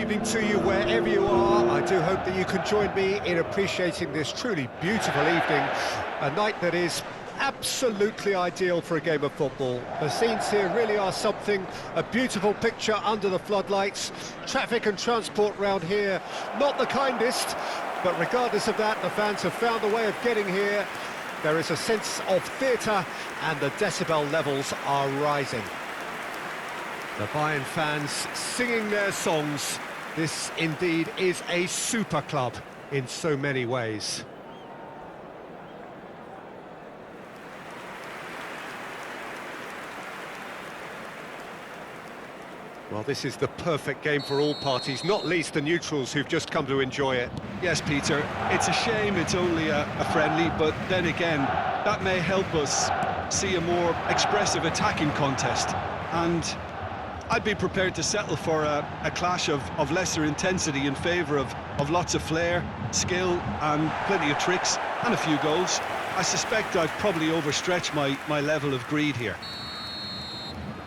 evening to you wherever you are. I do hope that you can join me in appreciating this truly beautiful evening, a night that is absolutely ideal for a game of football. The scenes here really are something, a beautiful picture under the floodlights. Traffic and transport round here, not the kindest, but regardless of that, the fans have found a way of getting here. There is a sense of theatre and the decibel levels are rising. The Bayern fans singing their songs. This indeed is a super club in so many ways. Well, this is the perfect game for all parties, not least the neutrals who've just come to enjoy it. Yes, Peter, it's a shame it's only a friendly, but then again, that may help us see a more expressive attacking contest. And I'd be prepared to settle for a clash of lesser intensity in favour of lots of flair, skill and plenty of tricks and a few goals. I suspect I've probably overstretched my level of greed here.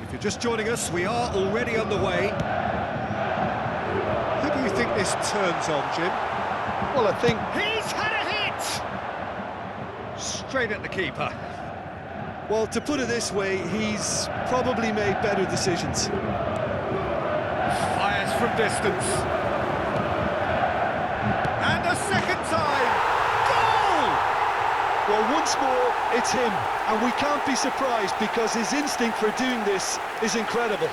If you're just joining us, we are already underway. Who do you think this turns on, Jim? Well, I think He's had a hit! Straight at the keeper. well, to put it this way, he's probably made better decisions. Fires from distance. And a second time! Goal! Well, once more, it's him, and we can't be surprised because his instinct for doing this is incredible.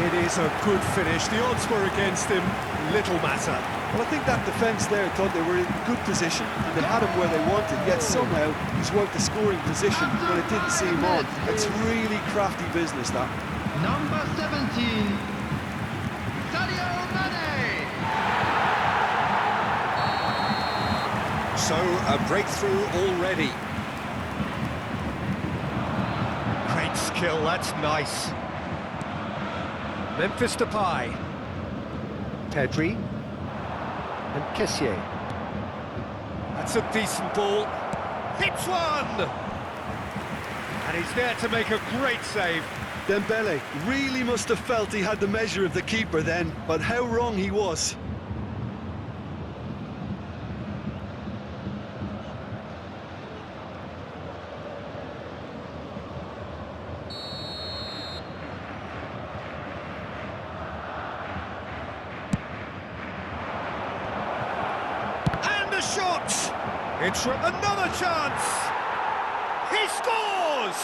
It is a good finish. The odds were against him. Little matter. Well, I think that defence there thought they were in good position and they had him where they wanted, yet somehow he's worked the scoring position when it didn't seem on. It's really crafty business, that. Number 17, Sadio Mane. So, a breakthrough already. Great skill, that's nice. Memphis Depay. Pedri. And Kessié. That's a decent ball. Hits one! And he's there to make a great save. Dembele really must have felt he had the measure of the keeper then, but how wrong he was. Shot! It's another chance! He scores!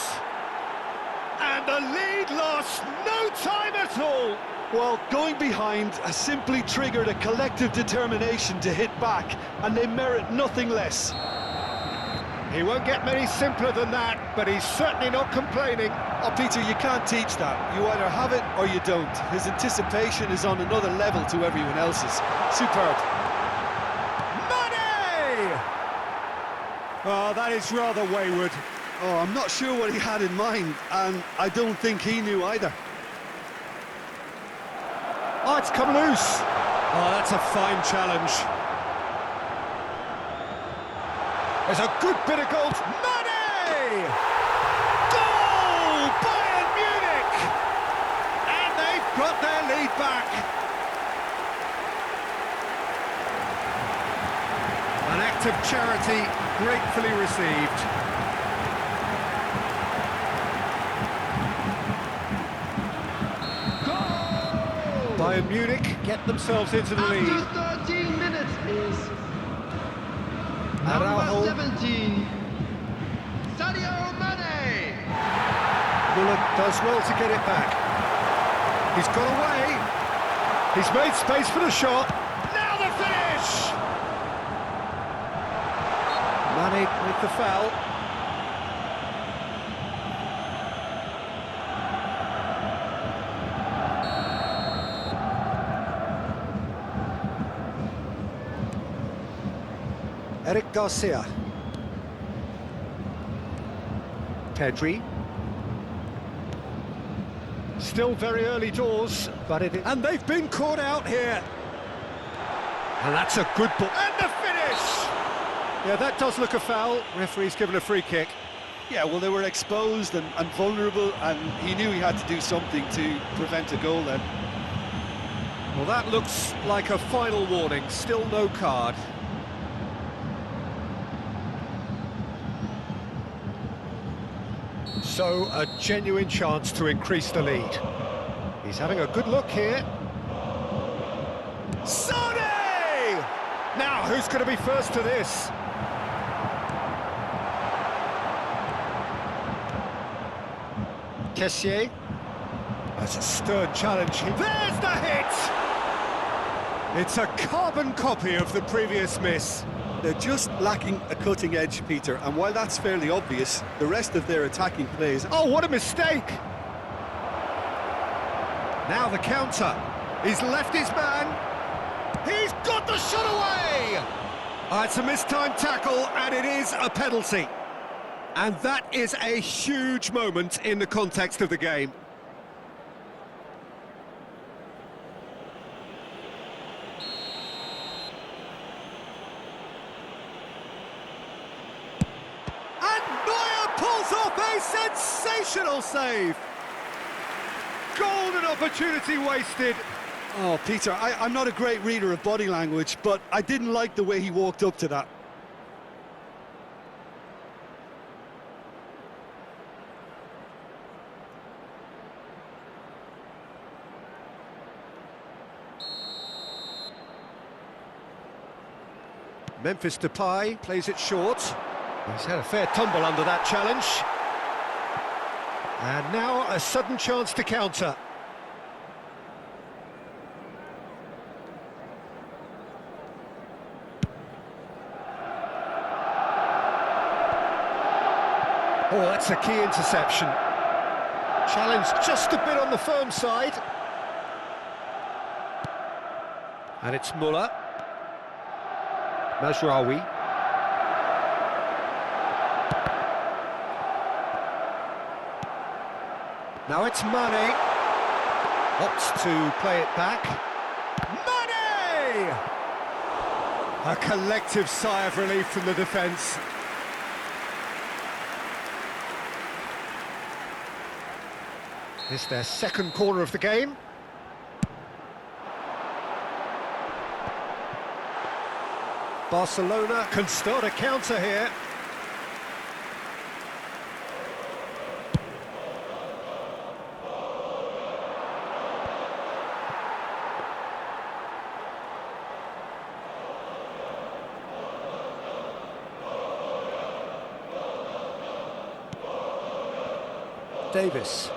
And the lead lost no time at all! Well, going behind has simply triggered a collective determination to hit back, and they merit nothing less. He won't get many simpler than that, but he's certainly not complaining. Oh, Peter, you can't teach that. You either have it or you don't. His anticipation is on another level to everyone else's. Superb. Oh, that is rather wayward. Oh, I'm not sure what he had in mind, and I don't think he knew either. Oh, it's come loose. Oh, that's a fine challenge. There's a good bit of goals. Mane! Goal! Bayern Munich! And they've got their lead back. An act of charity gratefully received. Goal! Bayern Munich get themselves into the lead. After 13 minutes is Araujo. number 17, Sadio Mane. Muller does well to get it back. He's got away. He's made space for the shot. Now the finish! Mane with the foul. Eric Garcia. Pedri. Still very early doors, but and they've been caught out here. And that's a good ball. And the finish! Yeah, that does look a foul. Referee's given a free kick. Yeah, well, they were exposed and vulnerable, and he knew he had to do something to prevent a goal then. Well, that looks like a final warning, still no card. So, a genuine chance to increase the lead. He's having a good look here. Sonny! Now, who's going to be first to this? Kessier. That's a stern challenge. There's the hit! It's a carbon copy of the previous miss. They're just lacking a cutting edge, Peter, and while that's fairly obvious, the rest of their attacking plays... Oh, what a mistake! Now the counter. He's left his man. He's got the shot away! It's a mistimed tackle, and it is a penalty. And that is a huge moment in the context of the game. And Neuer pulls off a sensational save. Golden opportunity wasted. Oh, Peter, I'm not a great reader of body language, but I didn't like the way he walked up to that. Memphis Depay plays it short. He's had a fair tumble under that challenge. And now a sudden chance to counter. Oh, that's a key interception. Challenge just a bit on the firm side. And it's Muller. Mazraoui. Now it's Mane. Opts to play it back. Mane! A collective sigh of relief from the defence. It's their second corner of the game. Barcelona can start a counter here. Davis.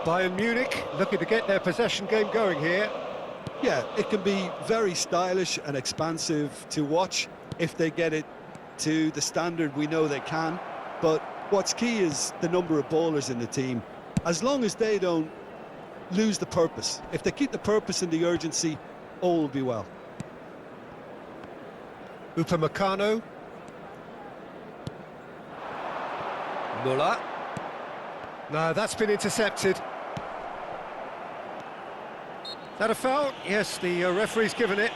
Bayern Munich looking to get their possession game going here. Yeah, it can be very stylish and expansive to watch if they get it to the standard we know they can. But what's key is the number of ballers in the team. As long as they don't lose the purpose, if they keep the purpose and the urgency, all will be well. Upamecano. Muller. No, that's been intercepted. Is that a foul? Yes, the referee's given it.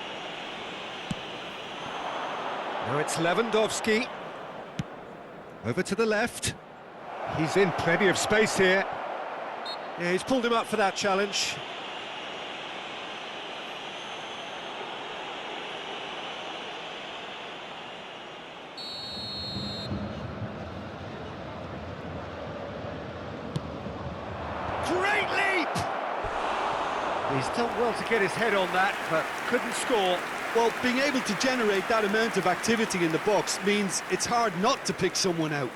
Now it's Lewandowski. Over to the left. He's in plenty of space here. Yeah, he's pulled him up for that challenge. Great leap! He's done well to get his head on that, but couldn't score. Well, being able to generate that amount of activity in the box means it's hard not to pick someone out.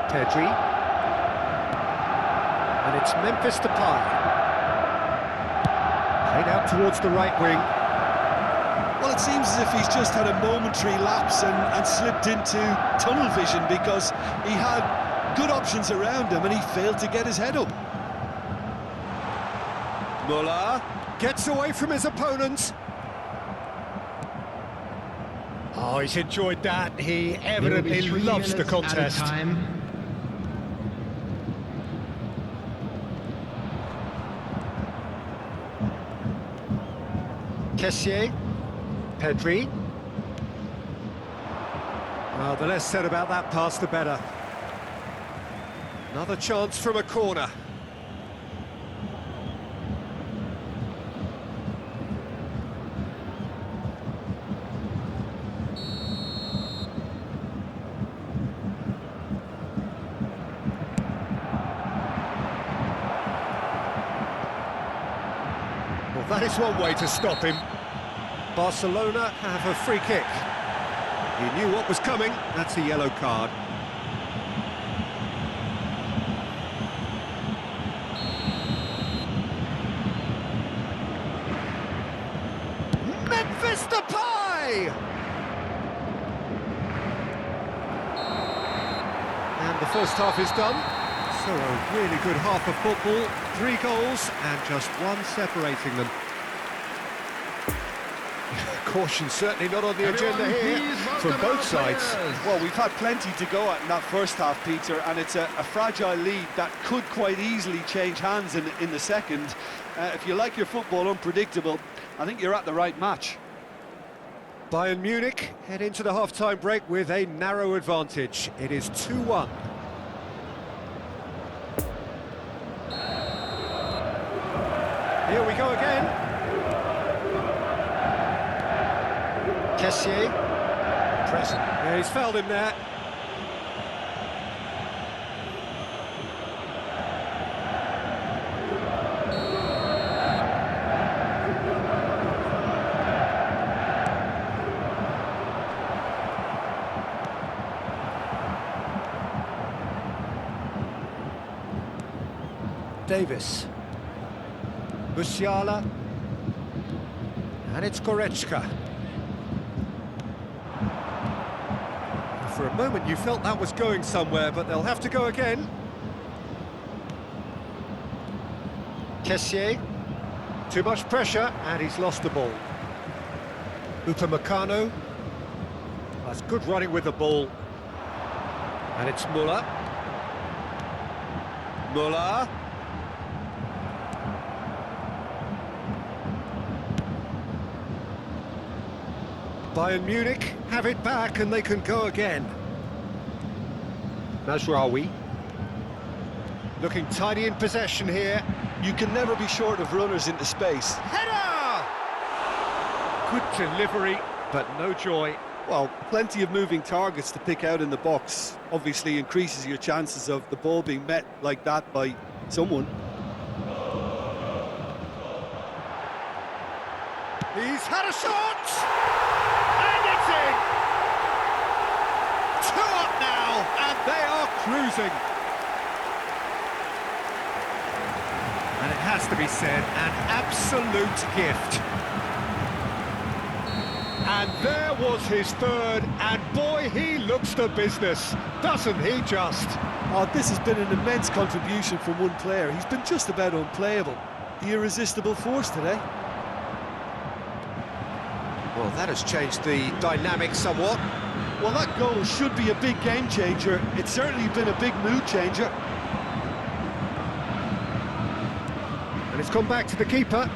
Pedri. And it's Memphis Depay. Played out towards the right wing. Well, it seems as if he's just had a momentary lapse and slipped into tunnel vision because he had good options around him and he failed to get his head up. Muller gets away from his opponent. Oh, he's enjoyed that. He evidently loves the contest. Kessié, Pedri. Well, the less said about that pass, the better. Another chance from a corner. Well, that is one way to stop him. Barcelona have a free kick. He knew what was coming. That's a yellow card. Memphis Depay! And the first half is done. So a really good half of football. 3 goals and just one separating them. Caution certainly not on the agenda here from both sides. Well, we've had plenty to go at in that first half, Peter, and it's a fragile lead that could quite easily change hands in the second. If you like your football unpredictable, I think you're at the right match. Bayern Munich head into the half-time break with a narrow advantage. It is 2-1. Here we go again. Kessié, present. Yeah, he's fouled him there. Davis. Musiala. And it's Goretzka. For a moment you felt that was going somewhere, but they'll have to go again. Kessié. Too much pressure, and he's lost the ball. Upamecano. That's good running with the ball. And it's Müller. Müller. Bayern Munich have it back and they can go again. Mazraoui. Looking tidy in possession here. You can never be short of runners into space. Header! Good delivery, but no joy. Well, plenty of moving targets to pick out in the box. Obviously increases your chances of the ball being met like that by someone. He's had a shot! And it's in! 2 up now, and they are cruising. And it has to be said, an absolute gift. And there was his third, and boy, he looks the business, doesn't he just? Oh, this has been an immense contribution from one player. He's been just about unplayable. The irresistible force today. Well, that has changed the dynamic somewhat. Well, that goal should be a big game changer. It's certainly been a big mood changer. And it's gone back to the keeper.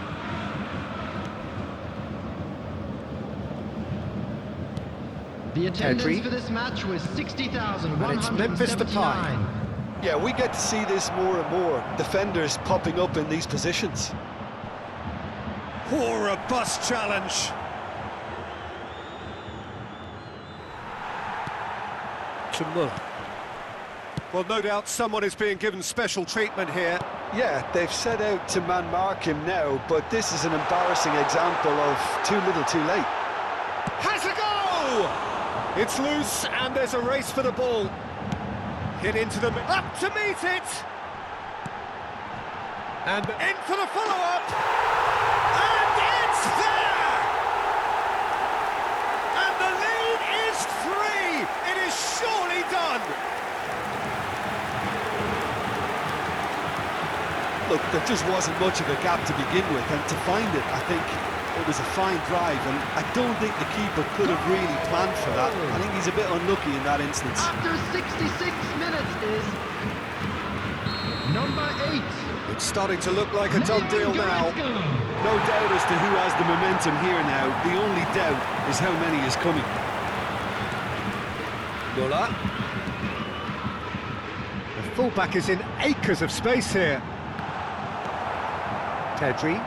The attendance Pedri. for this match was 60,179. And it's Memphis Depay. Yeah, we get to see this more and more. Defenders popping up in these positions. Oh, a bust challenge. To Müller. Well, no doubt someone is being given special treatment here. Yeah, they've set out to man-mark him now, but this is an embarrassing example of too little too late. Has a go! It's loose, and there's a race for the ball. Hit into the... Up to meet it! And in for the follow-up! And it's there! And the lead is 3! It is surely done! Look, there just wasn't much of a gap to begin with, and to find it, I think it was a fine drive, and I don't think the keeper could have really planned for that. I think he's a bit unlucky in that instance. After 66 minutes is number 8. It's starting to look like a done deal now. No doubt as to who has the momentum here now. The only doubt is how many is coming. Muller. The fullback is in acres of space here. Pedri.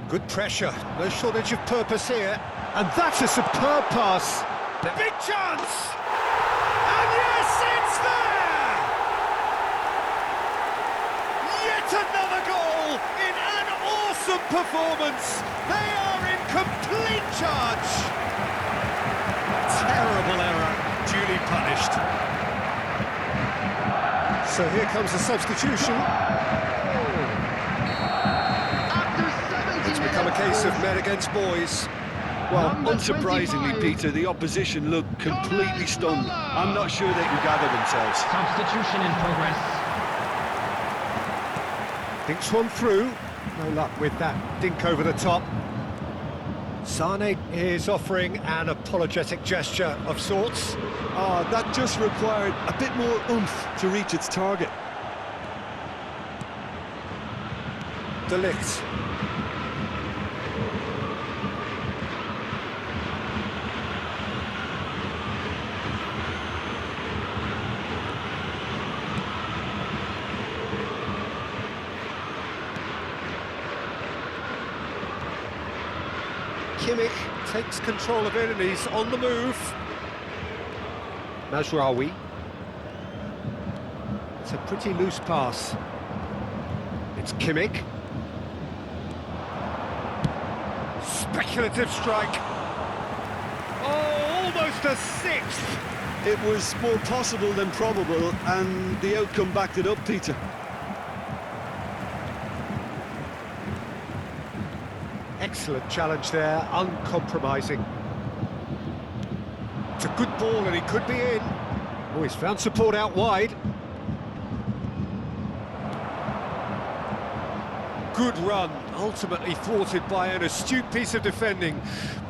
Good pressure, no shortage of purpose here. And that's a superb pass. Big chance! And yes, it's there! Yet another goal in an awesome performance. They are in complete charge. Terrible error, duly punished. So here comes the substitution. It's become a case of men against boys. Well, Number unsurprisingly, 25. Peter, the opposition look completely stunned. I'm not sure they can gather themselves. Substitution in progress. Thinks one through. No luck with that dink over the top. Sane is offering an apologetic gesture of sorts. That just required a bit more oomph to reach its target. De Ligt. Kimmich takes control of it and he's on the move. Mazraoui. It's a pretty loose pass. It's Kimmich. Speculative strike. Oh, almost a sixth. It was more possible than probable, and the outcome backed it up, Peter. Excellent challenge there, uncompromising. It's a good ball and he could be in. Oh, he's found support out wide. Good run, ultimately thwarted by an astute piece of defending.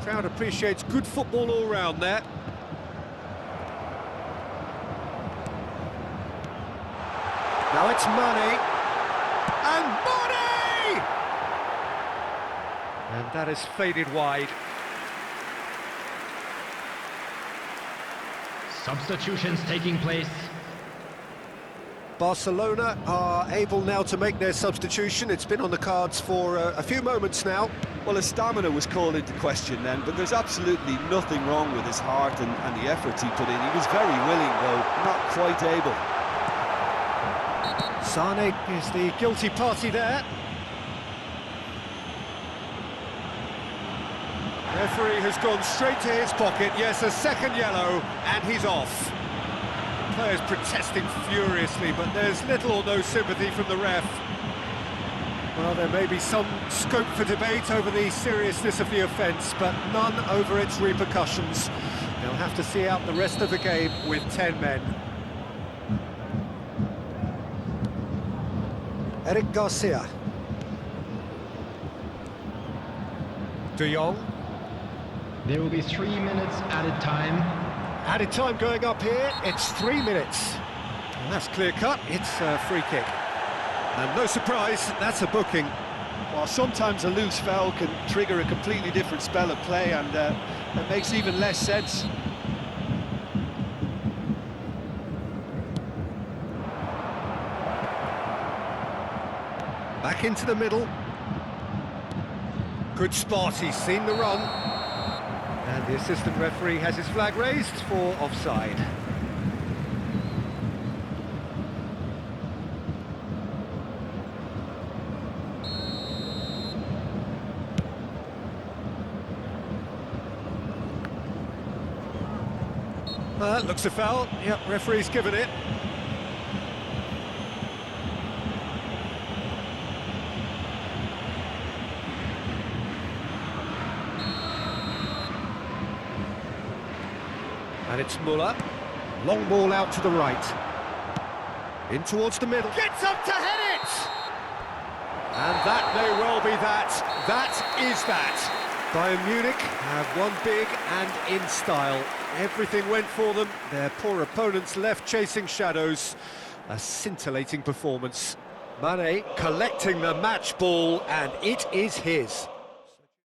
Crowd appreciates good football all round there. Now it's Mane. And Mane! And that has faded wide. Substitutions taking place. Barcelona are able now to make their substitution. It's been on the cards for a few moments now. Well, his stamina was called into question then, but there's absolutely nothing wrong with his heart and the efforts he put in. He was very willing, though, not quite able. Sane is the guilty party there. Referee has gone straight to his pocket. Yes, a second yellow, and he's off. Players protesting furiously, but there's little or no sympathy from the ref. Well, there may be some scope for debate over the seriousness of the offence, but none over its repercussions. They'll have to see out the rest of the game with 10 men. Eric Garcia. De Jong. There will be 3 minutes added time. Added time going up here, it's 3 minutes. And that's clear cut, it's a free kick. And no surprise, that's a booking. Well, sometimes a loose foul can trigger a completely different spell of play, and it makes even less sense. Back into the middle. Good spot, he's seen the run. And the assistant referee has his flag raised for offside. Looks a foul. Yep, referee's given it. And it's Muller. Long ball out to the right. In towards the middle. Gets up to head it! And that may well be that. That is that. Bayern Munich have won big and in style. Everything went for them. Their poor opponents left chasing shadows. A scintillating performance. Mane collecting the match ball, and it is his.